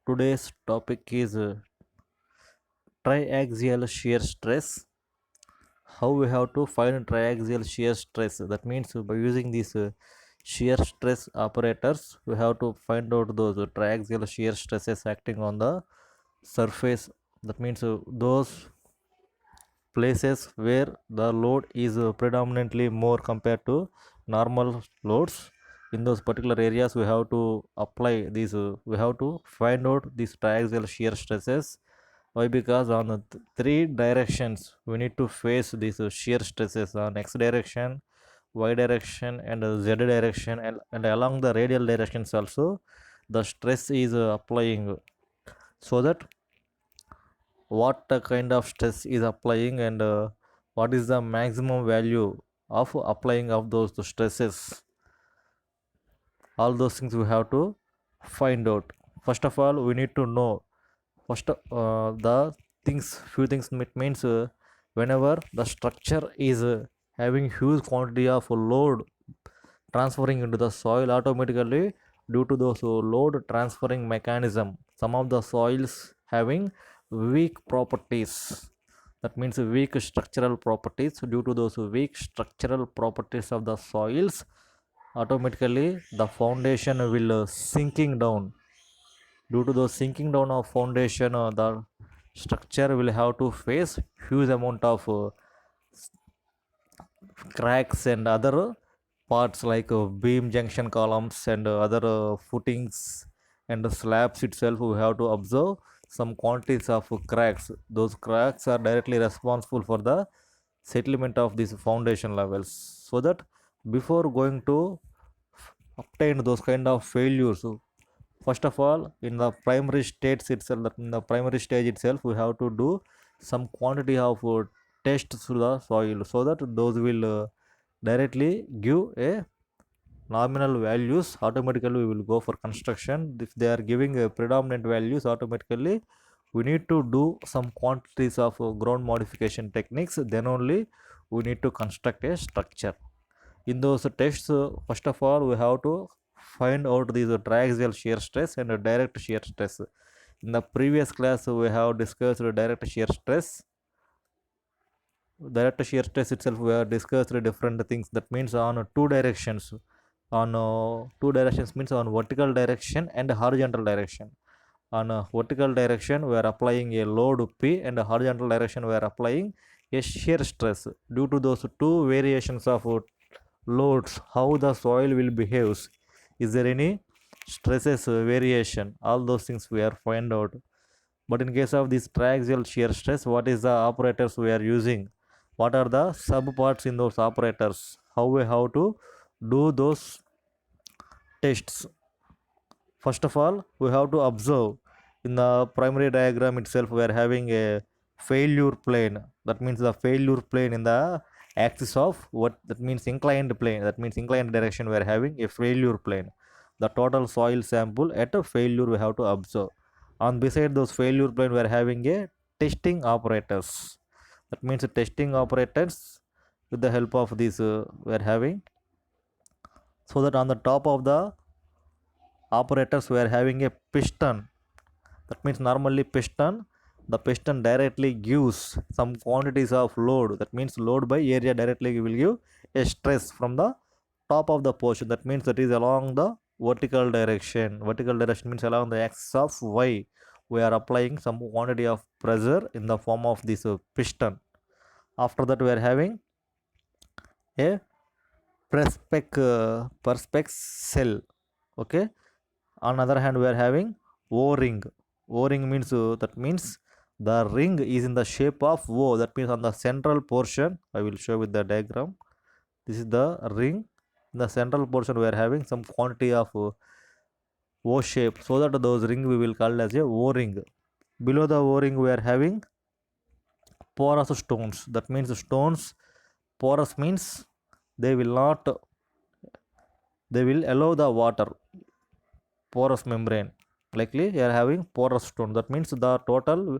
Today's topic is triaxial shear stress. How we have to find triaxial shear stress? That means by using these shear stress operators, we have to find out those triaxial shear stresses acting on the surface. That means those places where the load is predominantly more compared to normal loads. In those particular areas we have to apply these we have to find out these triaxial shear stresses. Why? Because on the three directions we need to face these shear stresses on x direction, y direction and z direction, and along the radial directions also the stress is applying, so that what kind of stress is applying and what is the maximum value of applying of those stresses. All those things we have to find out. First of all we need to know first the things, few things. It means whenever the structure is having huge quantity of load transferring into the soil, automatically due to those load transferring mechanism, some of the soils having weak properties. That means weak structural properties. Due to those weak structural properties of the soils, automatically the foundation will sinking down. Due to the sinking down of foundation, the structure will have to face huge amount of cracks and other parts like beam junction columns and other footings and the slabs itself. We have to observe some quantities of cracks. Those cracks are directly responsible for the settlement of these foundation levels, so that before going to obtain those kind of failures, first of all in the primary states itself, in the primary stage itself, we have to do some quantity of tests to the soil, so that those will directly give a nominal values. Automatically we will go for construction. If they are giving predominant values, automatically we need to do some quantities of ground modification techniques, then only we need to construct a structure. In those tests, first of all we have to find out these triaxial shear stress and direct shear stress. In the previous class we have discussed direct shear stress. Direct shear stress itself we have discussed different things. That means on two directions. On two directions means on vertical direction and horizontal direction. On vertical direction we are applying a load p, and horizontal direction we are applying a shear stress. Due to those two variations of loads, how the soil will behaves, is there any stresses variation, all those things we are find out. But in case of this triaxial shear stress, what is the operators we are using, what are the sub parts in those operators, how we have to do those tests. First of all we have to observe in the primary diagram itself we are having a failure plane. That means the failure plane in the axis of what, that means inclined plane, that means inclined direction, we are having a failure plane. The total soil sample at a failure we have to observe. On beside those failure plane we are having a testing operators. That means testing operators, with the help of this we are having, so that on the top of the operators we are having a piston. That means normally piston, the piston directly gives some quantities of load. That means load by area directly will give a stress from the top of the portion. That means that is along the vertical direction. Vertical direction means along the axis of y, we are applying some quantity of pressure in the form of this piston. After that we are having a perspex cell. Okay. On other hand we are having o-ring. O-ring means that means the ring is in the shape of o. That means on the central portion, I will show with the diagram. This is the ring. In the central portion we are having some quantity of o shape, so that those ring we will call as a o-ring. Below the o-ring we are having porous stones. That means stones, porous means they will not, they will allow the water. Porous membrane, likely you are having porous stone. That means the total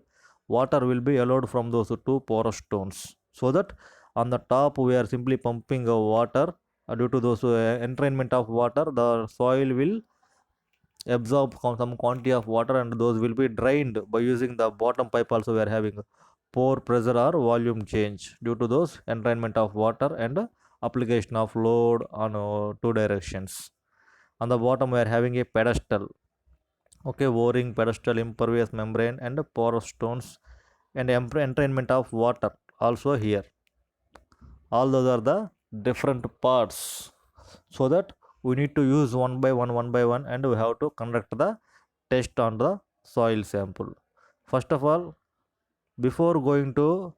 water will be allowed from those two porous stones, so that on the top we are simply pumping water. Due to those entrainment of water, the soil will absorb some quantity of water, and those will be drained by using the bottom pipe. Also we are having pore pressure or volume change due to those entrainment of water and application of load on two directions. On the bottom we are having a pedestal, okay, o-ring, pedestal, impervious membrane, and porous stones, and entrainment of water also here. All those are the different parts, so that we need to use one by one, and we have to conduct the test on the soil sample. First of all, before going to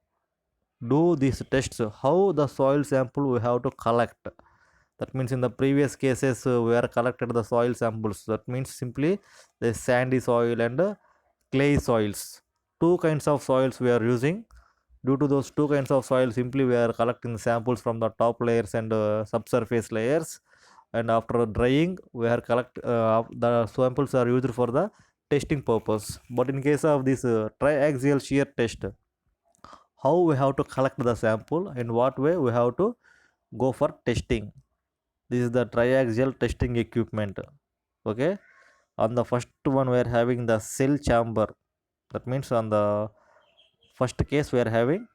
do these tests, how the soil sample we have to collect. That means in the previous cases we are collected the soil samples. That means simply the sandy soil and clay soils. Two kinds of soils we are using. Due to those two kinds of soil, simply we are collecting samples from the top layers and subsurface layers, and after drying we are collect the samples are used for the testing purpose. But in case of this triaxial shear test, how we have to collect the sample, in what way we have to go for testing. This is the triaxial testing equipment. Okay, on the first one we are having the cell chamber. That means on the first case we are having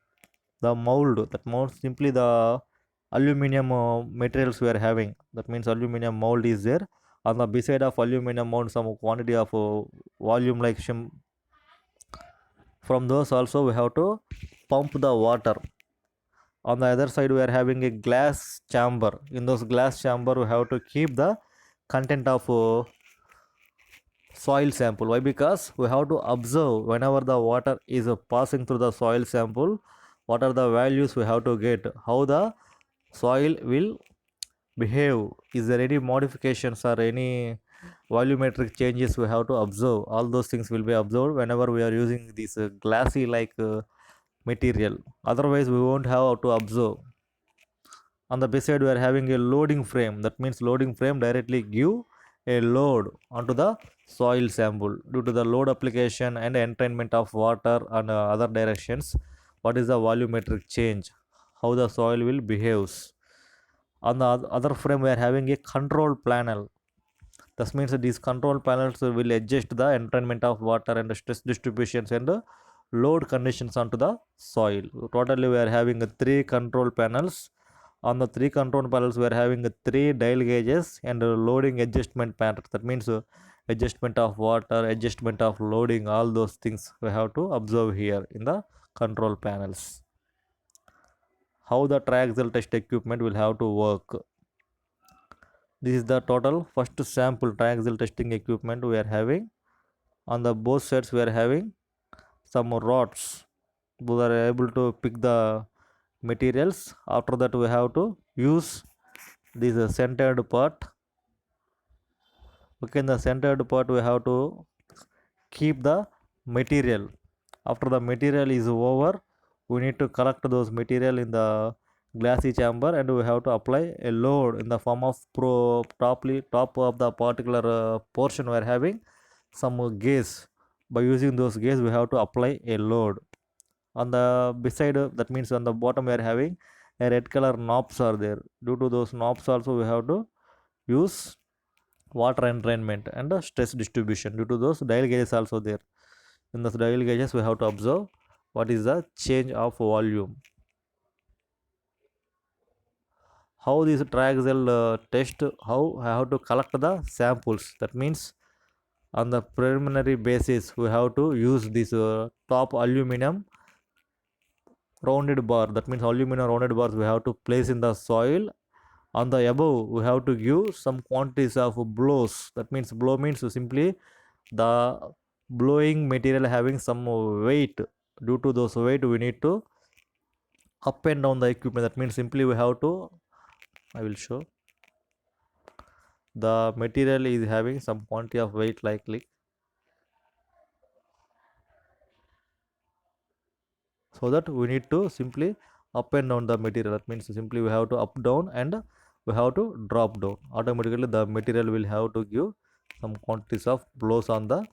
the mold. That mold simply the aluminum materials we are having. That means aluminum mold is there. On the beside of aluminum mold, some quantity of volume like from those also we have to pump the water. On the other side we are having a glass chamber. In those glass chamber we have to keep the content of soil sample. Why? Because we have to observe whenever the water is passing through the soil sample, what are the values we have to get, how the soil will behave, is there any modifications or any volumetric changes we have to observe. All those things will be observed whenever we are using this glassy like material. Otherwise we won't have to observe. On the beside we are having a loading frame. That means loading frame directly give a load onto the soil sample. Due to the load application and entrainment of water and other directions, what is the volumetric change, how the soil will behaves. On the other frame we are having a control panel. This means that these control panels will adjust the entrainment of water and stress distributions and load conditions onto the soil. Totally we are having three control panels. On the three control panels we are having three dial gauges and loading adjustment pattern. That means adjustment of water, adjustment of loading, all those things we have to observe here in the control panels. How the triaxial test equipment will have to work. This is the total first sample triaxial testing equipment we are having. On the both sides we are having some rods. Those are able to pick the materials. After that we have to use this centered part. Okay, in the centered part we have to keep the material. After the material is over, we need to collect those material in the glassy chamber, and we have to apply a load in the form of top of the particular portion we are having some gauge. By using those gauge we have to apply a load. On the beside, that means on the bottom we are having a red color knobs are there. Due to those knobs also we have to use water entrainment and stress distribution. Due to those dial gauges also there. In the dial gauges we have to observe what is the change of volume. How this triaxial test, how I have to collect the samples. That means on the preliminary basis we have to use this top aluminum rounded bar. That means aluminum rounded bars we have to place in the soil. On the above we have to give some quantities of blows. That means blow means simply the blowing material having some weight. Due to those weight we need to up and down the equipment. That means simply we have to, I will show, the material is having some quantity of weight likely, so that we need to simply up and down the material. That means simply we have to up down and we have to drop down. Automatically the material will have to give some quantities of blows on the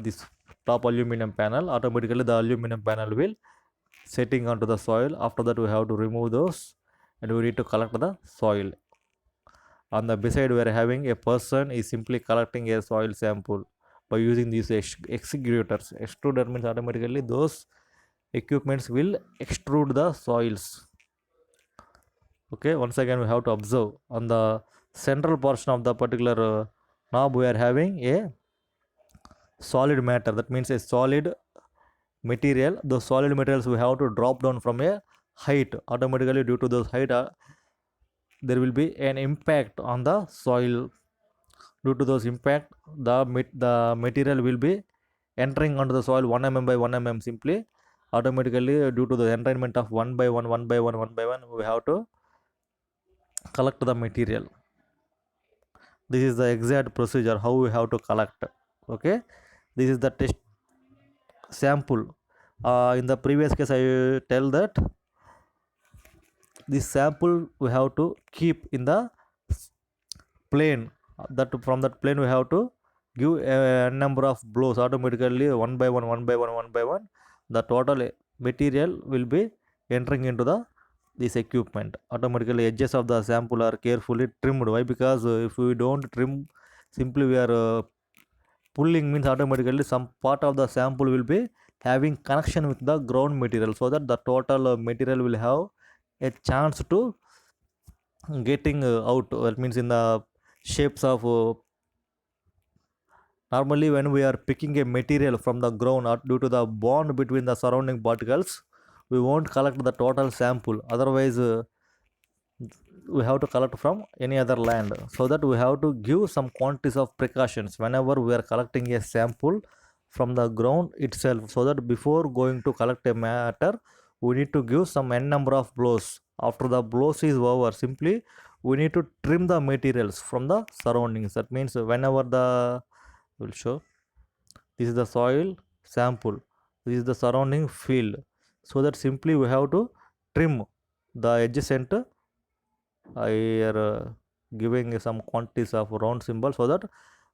this top aluminum panel. Automatically the aluminum panel will setting onto the soil. After that we have to remove those and we need to collect the soil. On the beside we are having a person is simply collecting a soil sample by using these extruders. Extruder means automatically those equipments will extrude the soils. Okay, once again we have to observe on the central portion of the particular knob we are having a solid matter, that means a solid material. Those solid materials we have to drop down from a height. Automatically due to those height there will be an impact on the soil. Due to those impact the material will be entering onto the soil 1 mm by 1 mm simply. Automatically due to the entrainment of 1 by 1 1 by 1 1 by 1 we have to collect the material. This is the exact procedure how we have to collect. Okay, this is the test sample. In the previous case I tell that this sample we have to keep in the plane. That from that plane we have to give a number of blows. Automatically 1 by 1 1 by 1 1 by 1 the total material will be entering into the this equipment. Automatically edges of the sample are carefully trimmed. Why? Because if we don't trim, simply we are pulling, means automatically some part of the sample will be having connection with the ground material, so that the total material will have a chance to getting out. That means in the shapes of normally when we are picking a material from the ground, due to the bond between the surrounding particles, we won't collect the total sample. Otherwise we have to collect from any other land, so that we have to give some quantities of precautions whenever we are collecting a sample from the ground itself, so that before going to collect a matter we need to give some n number of blows. After the blows is over, simply we need to trim the materials from the surroundings. That means whenever the will show, this is the soil sample, this is the surrounding field, so that simply we have to trim the adjacent. I are giving some quantities of round symbols, so that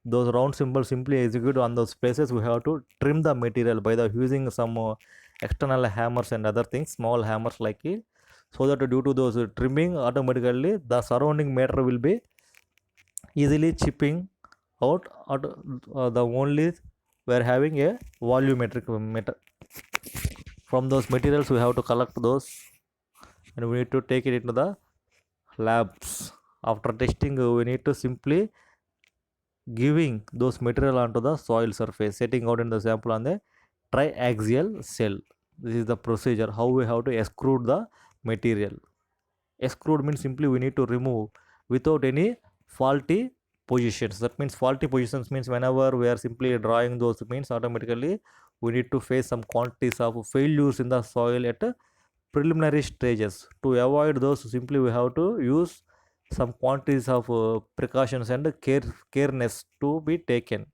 those round symbols simply execute on those places. We have to trim the material by the using some external hammers and other things, small hammers like it, so that due to those trimming, automatically the surrounding matter will be easily chipping out. The only we are having a volumetric meter. From those materials we have to collect those, and we need to take it into the labs. After testing we need to simply giving those material onto the soil surface, setting out in the sample on the triaxial cell. This is the procedure how we have to extrude the material. Extrude means simply we need to remove without any faulty positions. That means faulty positions means whenever we are simply drawing those, means automatically we need to face some quantities of failures in the soil at preliminary stages. To avoid those, simply we have to use some quantities of precautions and careness to be taken.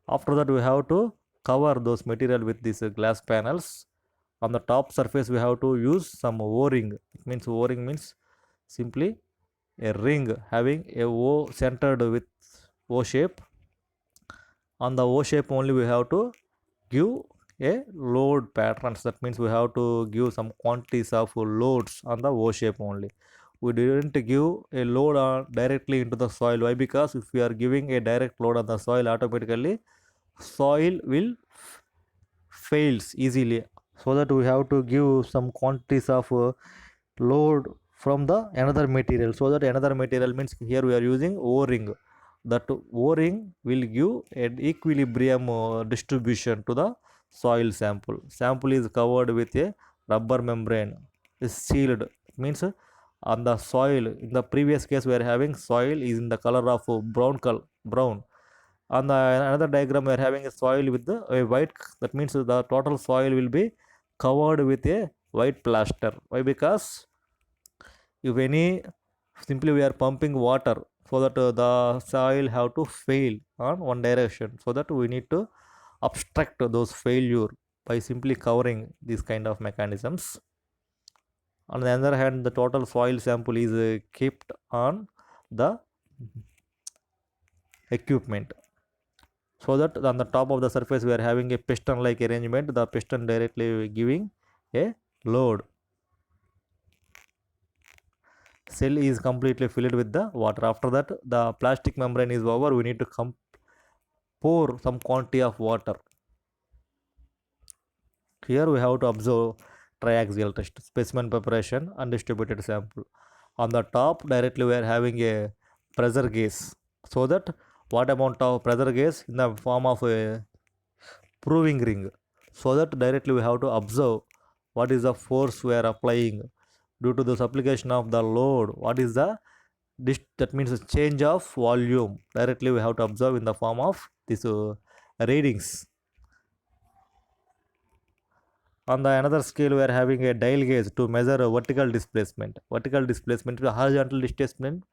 After that we have to cover those material with these glass panels. On the top surface we have to use some o-ring. It means o-ring means simply a ring having a o centered with o shape. On the o shape only we have to give a load patterns. That means we have to give some quantities of loads on the o shape only. We didn't give a load directly into the soil. Why? Because if we are giving a direct load on the soil, automatically soil will fails easily, so that we have to give some quantities of load from the another material. So that another material means here we are using o-ring. That o-ring will give an equilibrium distribution to the soil sample. Sample is covered with a rubber membrane, is sealed. It means on the soil, in the previous case we are having soil is in the color of brown color, brown. On the another diagram we are having a soil with the a white. That means the total soil will be covered with a white plaster. Why? Because if any, simply we are pumping water, so that the soil have to fail on one direction, so that we need to obstruct those failure by simply covering these kind of mechanisms. On the other hand, the total soil sample is kept on the equipment, so that on the top of the surface we are having a piston like arrangement. The piston directly giving a load. cell is completely filled with the water. After that, the plastic membrane is over, we need to pour some quantity of water. Here we have to observe triaxial test, specimen preparation and distributed sample. On the top directly we are having a pressure gauge, so that what amount of pressure gauge in the form of a proving ring, so that directly we have to observe what is the force we are applying due to this application of the load, what is the that means a change of volume, directly we have to observe in the form of this readings. On the another scale we are having a dial gauge to measure a vertical displacement. Vertical displacement to horizontal displacement,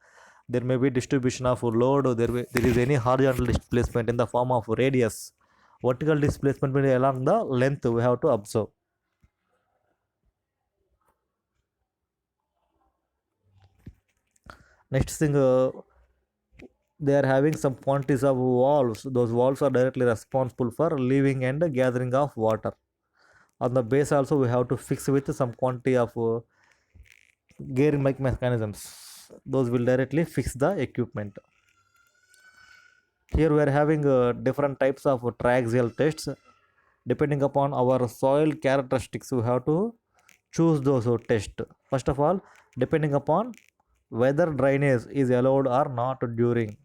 there may be distribution of load, or there is any horizontal displacement in the form of radius. Vertical displacement will be along the length we have to observe. Next thing, they are having some quantities of valves. Those valves are directly responsible for leaving and gathering of water. On the base also we have to fix with some quantity of gearing mechanisms. Those will directly fix the equipment. Here we are having different types of triaxial tests. Depending upon our soil characteristics, we have to choose those tests. First of all, depending upon whether drainage is allowed or not during.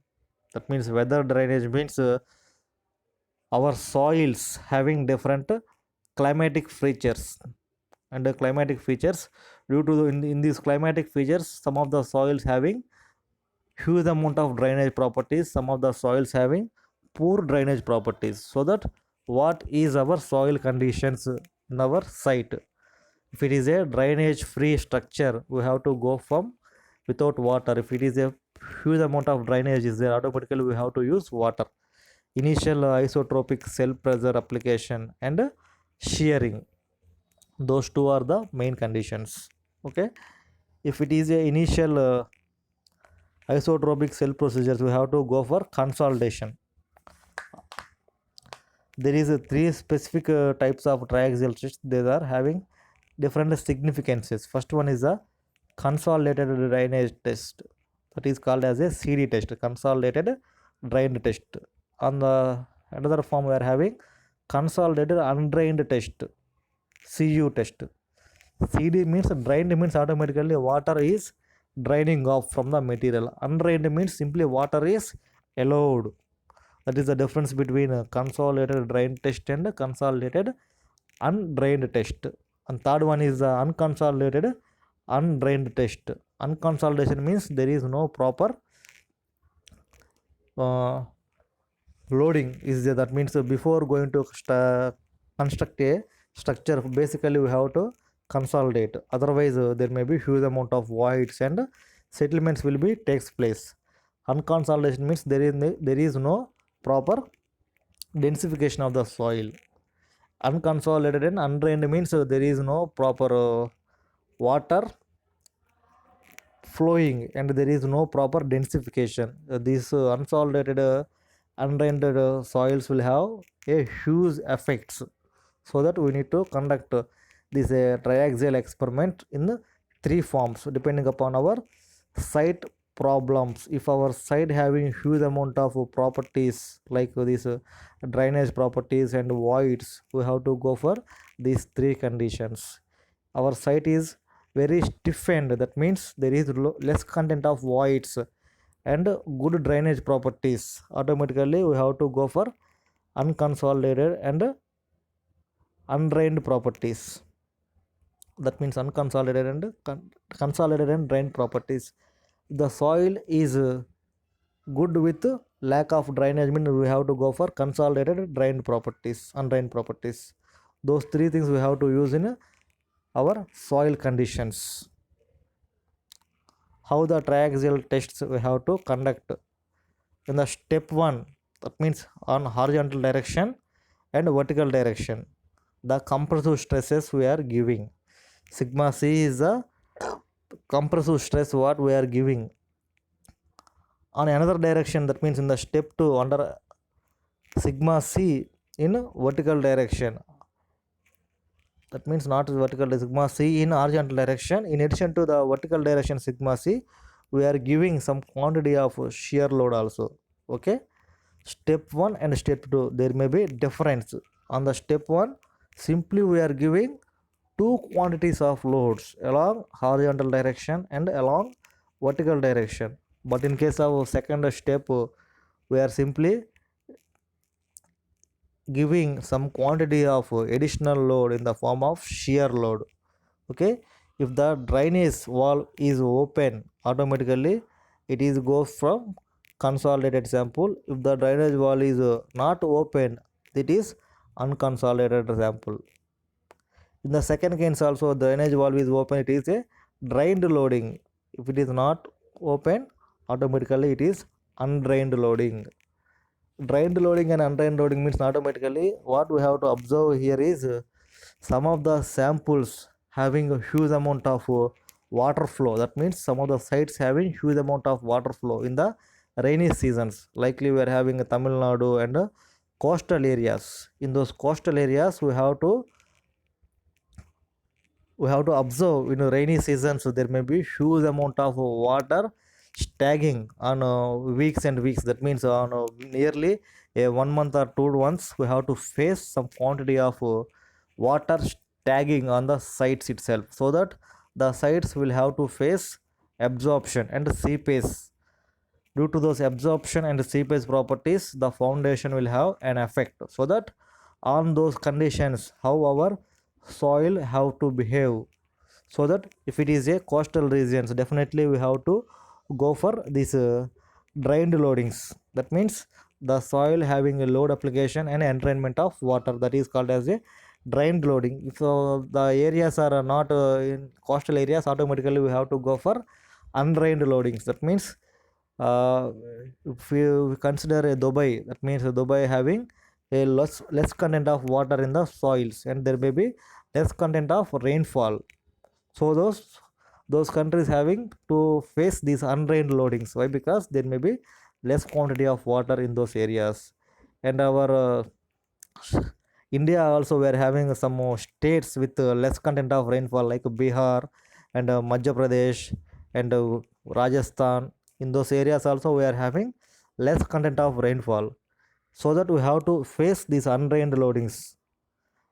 That means whether drainage means our soils having different climatic features, and the climatic features, due to in these climatic features, some of the soils having huge amount of drainage properties, some of the soils having poor drainage properties, so that what is our soil conditions in our site. If it is a drainage free structure, we have to go from without water. If it is a huge amount of drainage is there, automatically we have to use water. Initial isotropic cell pressure application and shearing, those two are the main conditions. Okay, if it is a initial isotropic cell procedures, we have to go for consolidation. There is a three specific types of triaxial tests. They are having different significances. First one is a consolidated drainage test, that is called as a CD test, consolidated drained test. On the another form we are having consolidated undrained test, CU test. CD means drained means automatically water is draining off from the material. Undrained means simply water is allowed. That is the difference between a consolidated drain test and a consolidated undrained test. And third one is the unconsolidated undrained test. Unconsolidation means there is no proper loading is there. That means before going to construct a structure, basically we have to consolidate, otherwise there may be huge amount of voids and settlements will be takes place. Unconsolidation means there is no proper densification of the soil. Unconsolidated and undrained means there is no proper water flowing and there is no proper densification. These unsolidated undrained soils will have a huge effects, so that we need to conduct this triaxial experiment in three forms depending upon our site problems. If our site having huge amount of properties like these drainage properties and voids, we have to go for these three conditions. Our site is very stiffened, that means there is less content of voids and good drainage properties, automatically we have to go for unconsolidated and undrained properties. That means unconsolidated and consolidated and drained properties. The soil is good with lack of drainage means we have to go for consolidated drained properties, undrained properties. Those three things we have to use in our soil conditions. How the triaxial tests we have to conduct? In the step 1, that means on horizontal direction and vertical direction, the compressive stresses we are giving. Sigma C is the compressive stress what we are giving. On another direction, that means in the step 2 under sigma C in vertical direction, that means not vertical sigma c in horizontal direction. In addition to the vertical direction sigma c, we are giving some quantity of shear load also. Okay, step 1 and step 2, there may be difference. On the step 1, simply we are giving two quantities of loads along horizontal direction and along vertical direction. But in case of second step, we are simply giving some quantity of additional load in the form of shear load. Okay, if the drainage valve is open, automatically it is goes from consolidated sample. If the drainage valve is not open, it is unconsolidated sample. In the second case also, drainage valve is open, it is a drained loading. If it is not open, automatically it is undrained loading. Drained loading and undrained loading means automatically what we have to observe here is some of the samples having a huge amount of water flow. That means some of the sites having huge amount of water flow in the rainy seasons. Likely we are having Tamil Nadu and coastal areas. In those coastal areas, we have to observe in rainy seasons, so there may be huge amount of water stagging on weeks and weeks. That means on nearly a 1 month or 2 months, we have to face some quantity of water stagging on the sites itself, so that the sites will have to face absorption and seepage. Due to those absorption and seepage properties, the foundation will have an effect, so that on those conditions how our soil have to behave. So that if it is a coastal regions, definitely we have to go for these drained loadings. That means the soil having a load application and entrainment of water, that is called as a drained loading. If the areas are not in coastal areas, automatically we have to go for undrained loadings. That means uh, if you consider a Dubai, that means Dubai having a less content of water in the soils, and there may be less content of rainfall. So those countries having to face these undrained loadings. Why? Because there may be less quantity of water in those areas. And our India also, we are having some more states with less content of rainfall, like Bihar and Madhya Pradesh and Rajasthan. In those areas also we are having less content of rainfall, so that we have to face these undrained loadings.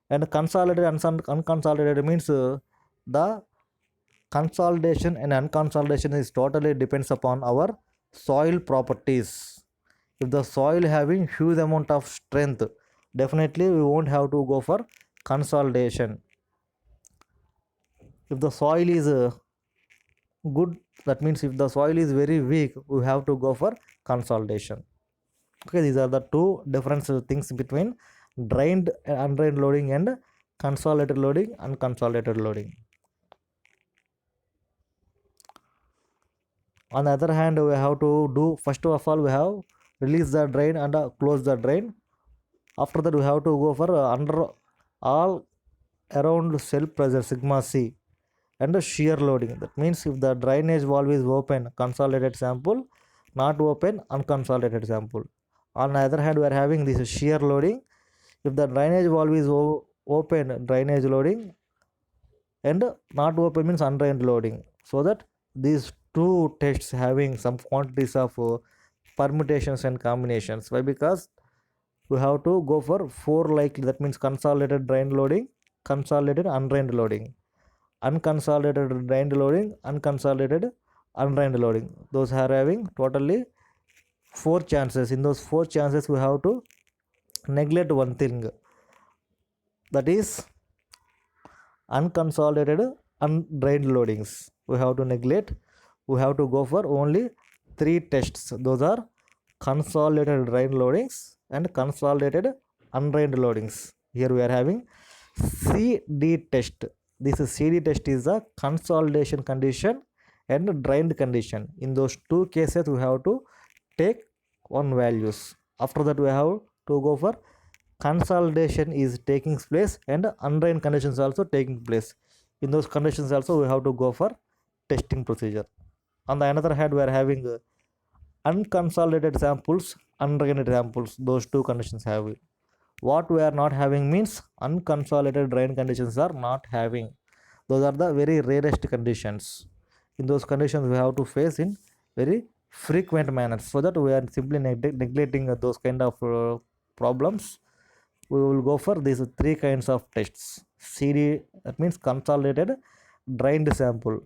And consolidated and unconsolidated means the consolidation and unconsolidation is totally depends upon our soil properties. If the soil having huge amount of strength, definitely we won't have to go for consolidation. If the soil is good, that means if the soil is very weak, we have to go for consolidation. Okay, these are the two different things between drained and undrained loading and consolidated loading, unconsolidated loading. On the other hand, we have to do, first of all we have release the drain and close the drain. After that we have to go for under all around cell pressure sigma c and shear loading. That means if the drainage valve is open, consolidated sample; not open, unconsolidated sample. On the other hand, we are having this shear loading. If the drainage valve is open, drainage loading, and not open means undrained loading. So that these two tests having some quantities of permutations and combinations. Why? Because we have to go for four likely. That means consolidated drain loading, consolidated undrained loading, unconsolidated drained loading, unconsolidated undrained loading. Those are having totally four chances. In those four chances, we have to neglect one thing, that is unconsolidated undrained loadings. We have to neglect. We have to go for only three tests. Those are consolidated drain loadings and consolidated undrained loadings. Here we are having CD test. This CD test is a consolidation condition and drained condition. In those two cases, we have to take one values. After that, we have to go for consolidation is taking place and undrained conditions also taking place. In those conditions also, we have to go for testing procedure. On the another hand, we are having unconsolidated samples, undrained samples. Those two conditions have it. What we are not having means unconsolidated drain conditions are not having. Those are the very rarest conditions. In those conditions we have to face in very frequent manner, so that we are simply neglecting those kind of problems. We will go for these three kinds of tests. CD, that means consolidated drained sample.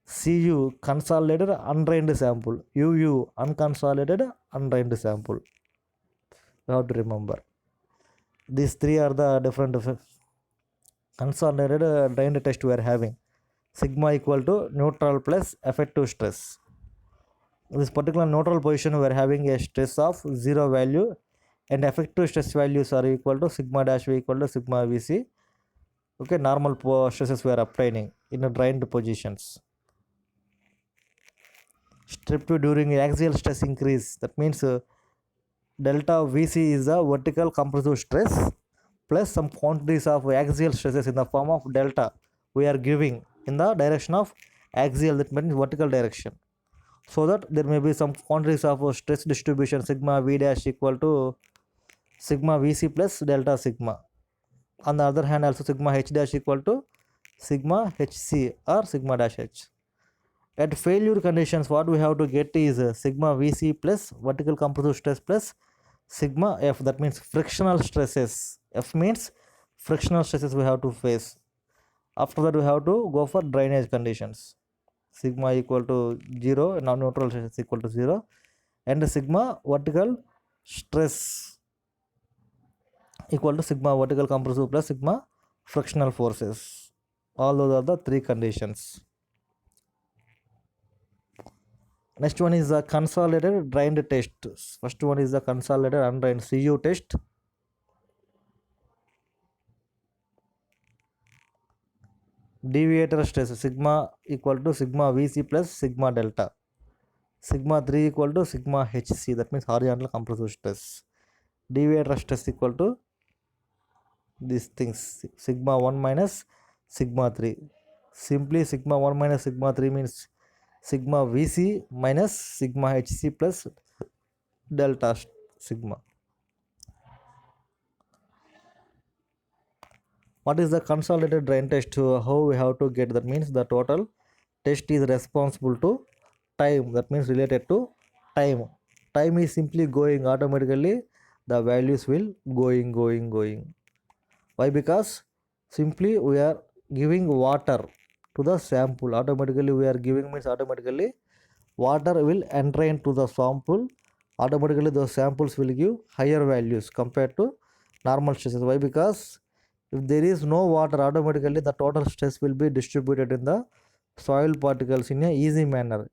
CU, consolidated undrained sample. UU, unconsolidated undrained sample. You have to remember these three are the different consolidated drained test we are having. Sigma equal to neutral plus effective stress. This particular neutral position we are having a stress of 0 value, and effective stress values are equal to sigma dash V equal to sigma Vc. Okay, normal stresses we are obtaining in a drained positions. Step 2, during axial stress increase, that means delta Vc is the vertical compressive stress plus some quantities of axial stresses in the form of delta we are giving in the direction of axial, that means vertical direction, so that there may be some quantities of stress distribution sigma V dash equal to sigma Vc plus delta sigma. On the other hand, also sigma H dash equal to sigma Hc or sigma dash H. At failure conditions, what we have to get is sigma Vc plus vertical compressive stress plus sigma F, that means frictional stresses. F means frictional stresses we have to face. After that we have to go for drainage conditions. Sigma equal to 0, non-neutral stress equal to 0, and sigma vertical stress equal to sigma vertical compressive plus sigma frictional forces. All those are the three conditions. Next one is the consolidated drained test. First one is the consolidated undrained CU test. Deviator stress sigma equal to sigma Vc plus sigma delta. Sigma 3 equal to sigma Hc, that means horizontal compressive stress. Deviator stress equal to these things, sigma 1 minus sigma 3. Simply sigma 1 minus sigma 3 means sigma Vc minus sigma Hc plus delta sigma. What is the consolidated drain test? How we have to get? That means the total test is responsible to time, that means related to time. Time is simply going automatically, the values will going. Why? Because simply we are giving water to the sample. Automatically we are giving means automatically water will enter into the sample. Automatically those samples will give higher values compared to normal stresses. Why? Because if there is no water, automatically the total stress will be distributed in the soil particles in a easy manner.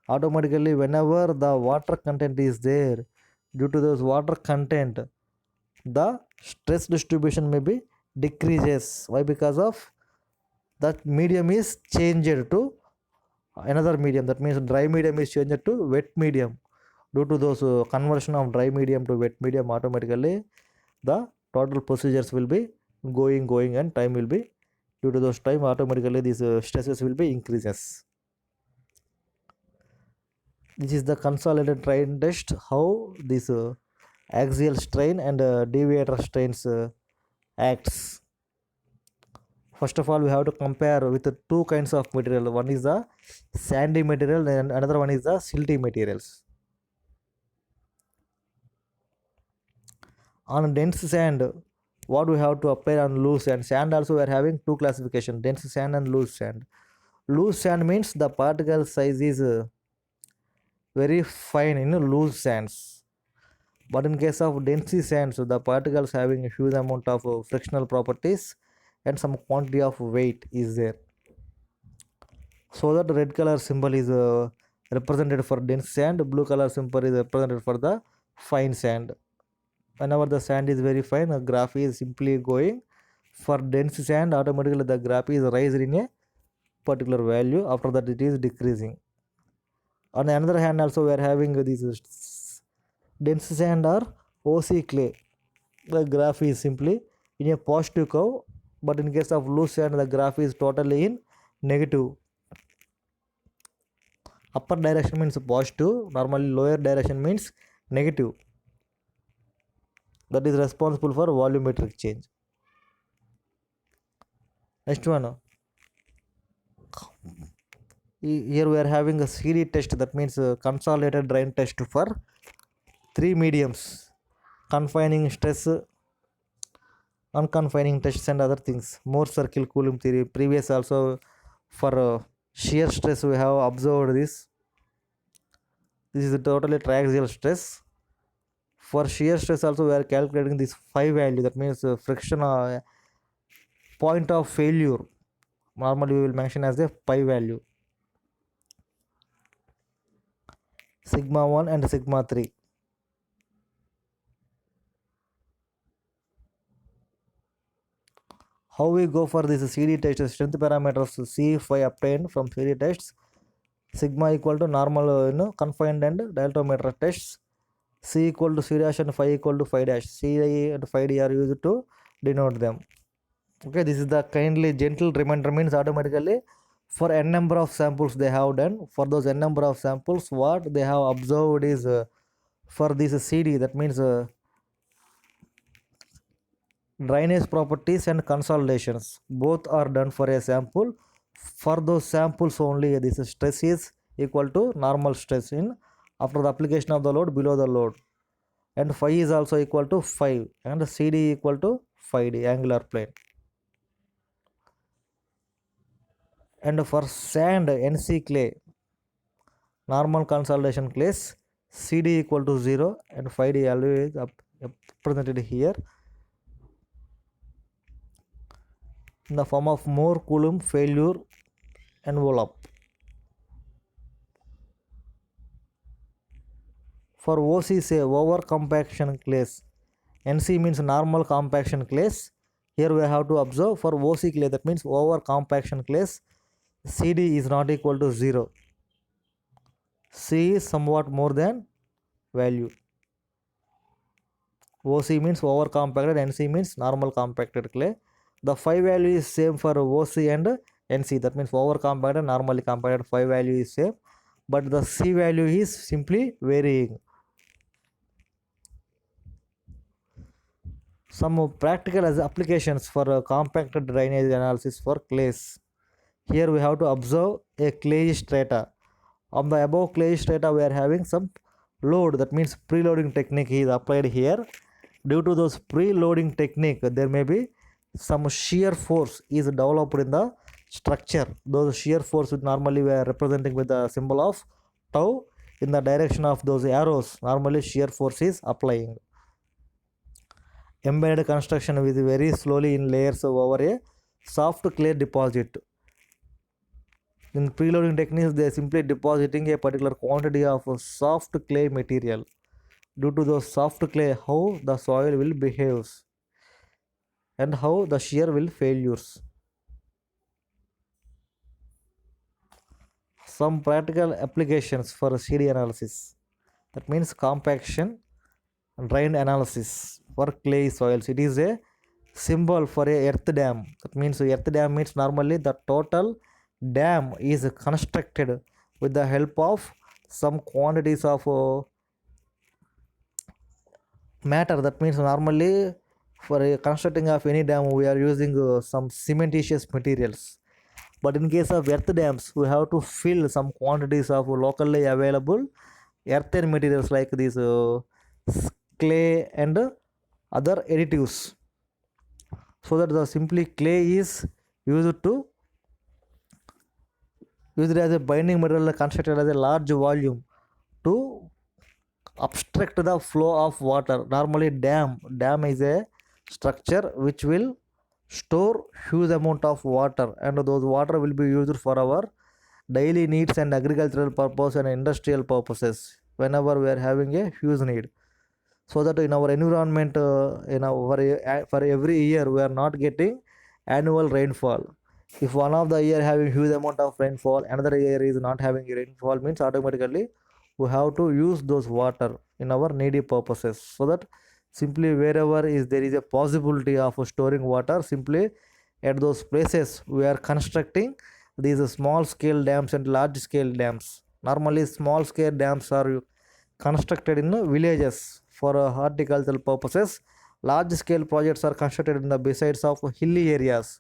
Automatically whenever the water content is there, due to those water content, the stress distribution may be decreases. Why? Because of that medium is changed to another medium, that means dry medium is changed to wet medium. Due to those conversion of dry medium to wet medium, automatically the total procedures will be going and time will be, due to those time automatically these stresses will be increases. This is the consolidated drain test, how this axial strain and deviator strains acts. First of all, we have to compare with the two kinds of material. One is the sandy material and another one is the silty materials. On dense sand, what we have to apply on loose sand? Sand also we are having two classification, dense sand and loose sand. Loose sand means the particle size is very fine in loose sands. But in case of dense sands, the particles having a huge amount of frictional properties and some quantity of weight is there. So that red color symbol is represented for dense sand, blue color symbol is represented for the fine sand. Whenever the sand is very fine, the graph is simply going. For dense sand, automatically the graph is raised in a particular value. After that, it is decreasing. On the other hand, also we are having these dense sand or OC clay. The graph is simply in a positive curve, but in case of loose sand, the graph is totally in negative. Upper direction means positive, normally lower direction means negative. that is responsible for volumetric change. Next one, here we are having a CD test, that means consolidated drain test for three mediums: confining, stress, unconfining tests and other things. More circle Coulomb theory. Previous also for shear stress we have observed this. This is totally triaxial stress. For shear stress also we are calculating this phi value, that means friction point of failure. Normally we will mention as the pi value. Sigma 1 and sigma 3. How we go for this CD test? Strength parameters C5 obtained from CD tests. Sigma equal to normal confined and diameter tests. C equal to C dash and phi equal to phi dash. C and phi d are used to denote them. Okay, this is the kindly gentle reminder, means automatically for n number of samples they have done. For those n number of samples, what they have observed is for this CD, that means drainage properties and consolidations both are done for a sample. For those samples only this stress is equal to normal stress in after the application of the load below the load, and phi is also equal to 5 and CD equal to phi d, angular plane. And for sand NC clay, normal consolidation clays, CD equal to 0 and phi d always represented here in the form of more Coulomb failure envelope. For OC say over compaction clays, NC means normal compaction clays. Here we have to observe for OC clay, that means over compaction clays, CD is not equal to 0. C is somewhat more than value. OC means over compacted, NC means normal compacted clay. The phi value is same for OC and NC, that means over compacted, normally compacted, phi value is same, but the C value is simply varying. Some practical applications for compacted drainage analysis for clays. Here we have to observe a clay strata. On the above clay strata we are having some load, that means preloading technique is applied here. Due to those preloading technique there may be some shear force is developed in the structure. Those shear force normally we are representing with the symbol of tau. In the direction of those arrows normally shear force is applying. Embedded construction with very slowly in layers over a soft clay deposit. In preloading techniques they are simply depositing a particular quantity of soft clay material. Due to those soft clay, how the soil will behave and how the shear will failures. Some practical applications for CD analysis, that means compaction and drain analysis for clay soils. It is a symbol for a earth dam. That means earth dam means normally the total dam is constructed with the help of some quantities of matter. That means normally for a constructing of any dam we are using some cementitious materials, but in case of earth dams we have to fill some quantities of locally available earthen materials like this clay and other additives, so that the simply clay is used as a binding material constructed as a large volume to obstruct the flow of water. Normally dam is a structure which will store huge amount of water, and those water will be used for our daily needs and agricultural purpose and industrial purposes whenever we are having a huge need. So that in our environment for every year we are not getting annual rainfall. If one of the year having huge amount of rainfall, another year is not having rainfall, means automatically we have to use those water in our needy purposes. So that simply wherever is there is a possibility of storing water, simply at those places we are constructing these small scale dams and large scale dams. Normally small scale dams are constructed in villages for horticultural purposes, Large scale projects are constructed in the besides of hilly areas.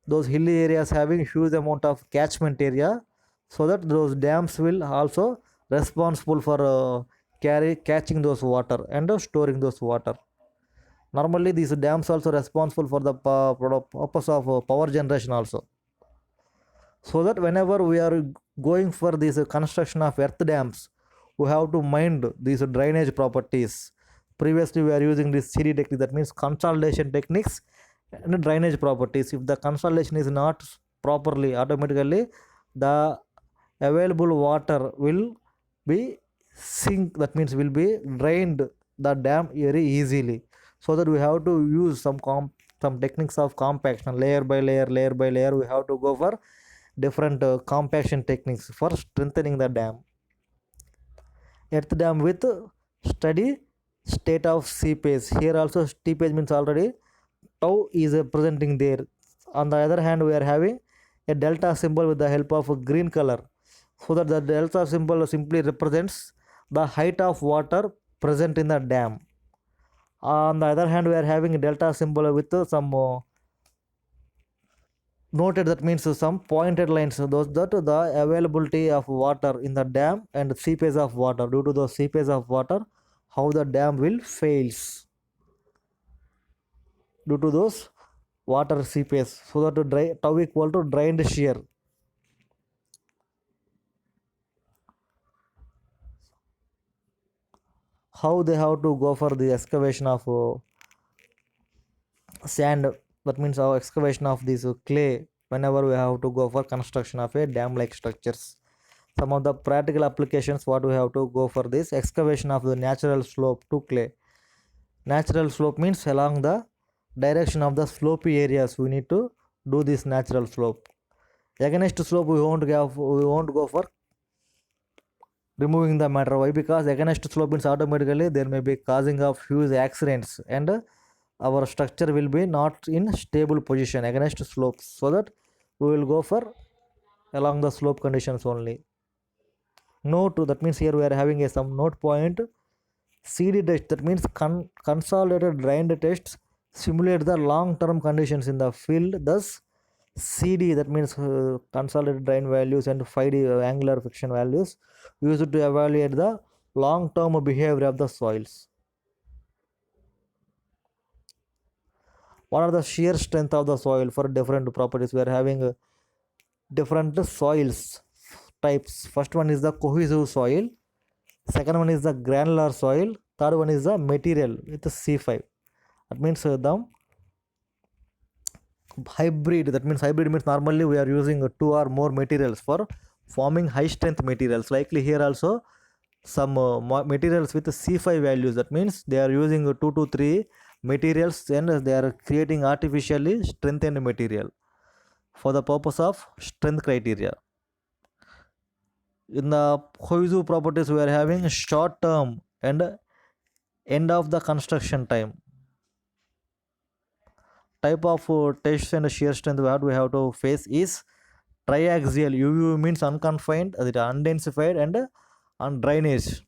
Those hilly areas having huge amount of catchment area, so that those dams will also responsible for catching those water and storing those water. Normally these dams also responsible for the purpose of power generation also. So that whenever we are going for this construction of earth dams, we have to mind these drainage properties. Previously we are using this CD technique, that means consolidation techniques and drainage properties. If the consolidation is not properly, automatically the available water will be sink, that means will be drained the dam very easily. So that we have to use some techniques of compaction, layer by layer we have to go for different compaction techniques for strengthening the dam. Earth dam with steady state of seepage. Here also seepage means already tau is presenting there. On the other hand, we are having a delta symbol with the help of a green color, so that the delta symbol simply represents the height of water present in the dam. On the other hand, we are having a delta symbol with some noted, that means some pointed lines, those that the availability of water in the dam and seepage of water. Due to the seepage of water, how the dam will fails due to those water seepage. So that tau equal to drained shear. How they have to go for the excavation of sand, that means our excavation of this clay, whenever we have to go for construction of a dam like structures. Some of the practical applications what we have to go for this excavation of the natural slope to clay. Natural slope means along the direction of the slopey areas we need to do this natural slope. Against slope we won't go for removing the matter. Why? Because against slope means automatically there may be causing of huge accidents, and our structure will be not in stable position against slopes. So that we will go for along the slope conditions only. Note, that means here we are having a some note point. CD test, that means consolidated drained tests simulate the long term conditions in the field. Thus CD, that means consolidated drain values, and 5D angular friction values used to evaluate the long term behavior of the soils. What are the shear strength of the soil for different properties? We are having different soils types. First one is the cohesive soil, second one is the granular soil, third one is the material with the C5. That means the hybrid, that means hybrid means normally we are using 2 or more materials for forming high strength materials. Likely here also some materials with C5 values, that means they are using 2 to 3 materials and they are creating artificially strengthened material for the purpose of strength criteria. In the cohesive properties we are having short term and end of the construction time. Type of test and shear strength what we have to face is triaxial. UU means unconfined, undensified, and undrainage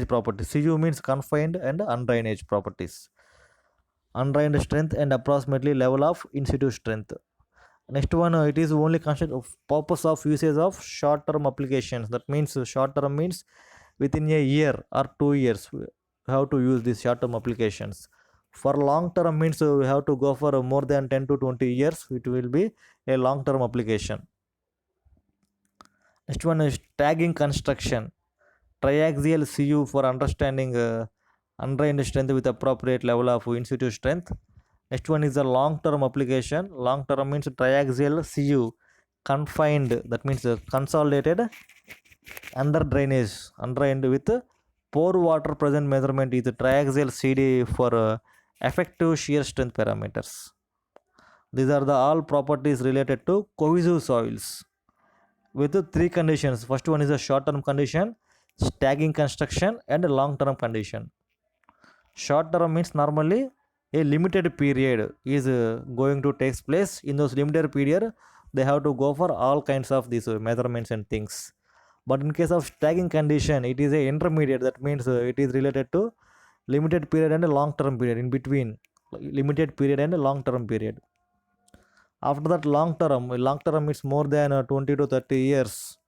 properties. CU means confined and undrainage properties. Undrained strength and approximately level of in situ strength. Next one, it is only considered of purpose of usage of short term applications. That means short term means within a year or 2 years we have to use these short term applications. For long term means we have to go for more than 10 to 20 years. It will be a long term application. Next one is tagging construction. Triaxial CU for understanding undrained strength with appropriate level of in situ strength. Next one is the long term application. Long term means triaxial CU confined, that means consolidated under drainage, undrained with pore water present measurement is triaxial CD for effective shear strength parameters. These are the all properties related to cohesive soils with 3 conditions. First one is a short term condition, tagging construction, and a long term condition. Short term means normally a limited period is going to take place. In those limited period they have to go for all kinds of these measurements and things. But in case of tagging condition, it is a intermediate, that means it is related to limited period and a long term period. In between limited period and a long term period. After that, long term is more than 20 to 30 years.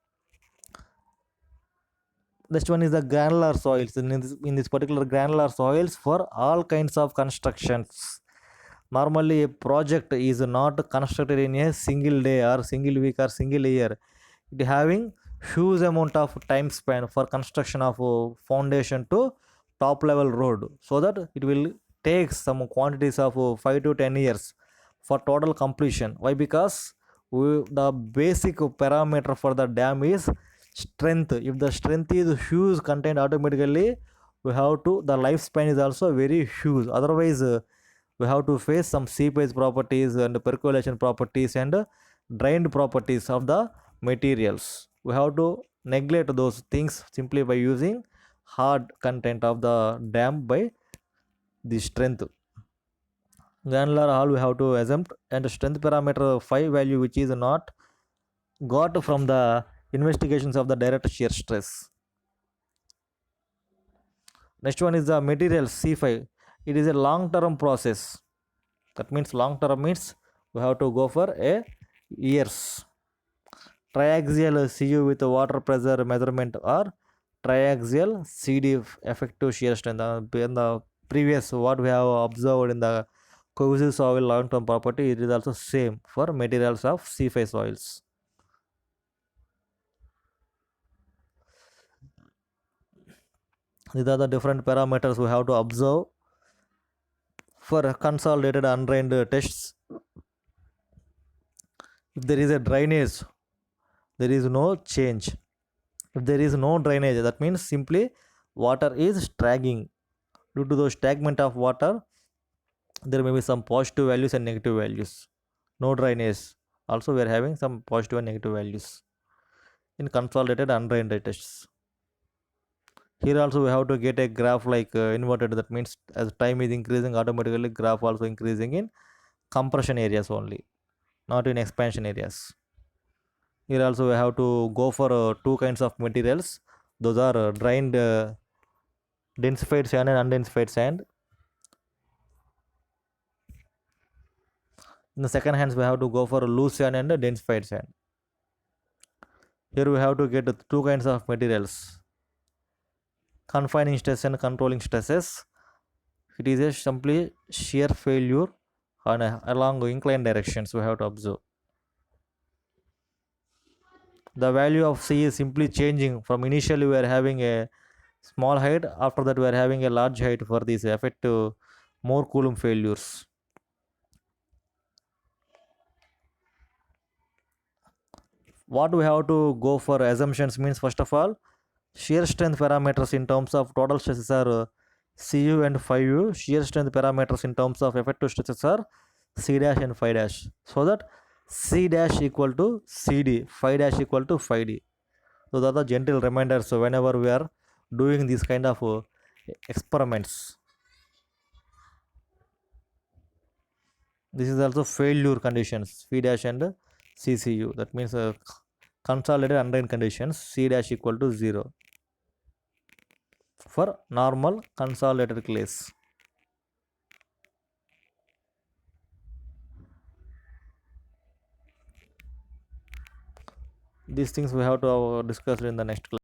Next one is the granular soils. In this particular granular soils, for all kinds of constructions, normally a project is not constructed in a single day or single week or single year. It having huge amount of time span for construction of foundation to top level road, so that it will take some quantities of 5 to 10 years for total completion. Why? Because the basic parameter for the dam is strength. If the strength is huge content, automatically we have to, the lifespan is also very huge. Otherwise we have to face some seepage properties and percolation properties and drained properties of the materials. We have to neglect those things simply by using hard content of the dam by the strength. Granular all we have to assume, and strength parameter 5 value which is not got from the investigations of the direct shear stress. Next one is the material C5. It is a long term process. That means long term means we have to go for a years. Triaxial CU with water pressure measurement or triaxial CD effective shear strength. In the previous what we have observed in the cohesive soil long term property, it is also same for materials of C5 soils. These are the different parameters we have to observe for consolidated undrained tests. If there is a drainage, there is no change. If there is no drainage, that means simply water is dragging. Due to the stagnant of water, there may be some positive values and negative values. No drainage, also we are having some positive and negative values in consolidated undrained tests. Here also we have to get a graph like inverted. That means as time is increasing, automatically graph also increasing in compression areas only, not in expansion areas. Here also we have to go for two kinds of materials. Those are drained densified sand and undensified sand. In the second hands we have to go for loose sand and densified sand. Here we have to get two kinds of materials: confining stress and controlling stresses. It is a simply shear failure on along inclined directions we have to observe. The value of C is simply changing from initially we are having a small height, after that we are having a large height for this effective more Coulomb failures. What we have to go for assumptions means, first of all, shear strength parameters in terms of total stresses are Cu and 5U. Shear strength parameters in terms of effective stresses are C dash and 5 dash. So that C dash equal to CD, 5 dash equal to 5D. So that are the gentle reminders whenever we are doing these kind of experiments. This is also failure conditions, V dash and CCU. That means consolidated undrained conditions, C dash equal to 0 for normal consolidated clays. These things we have to discuss in the next class.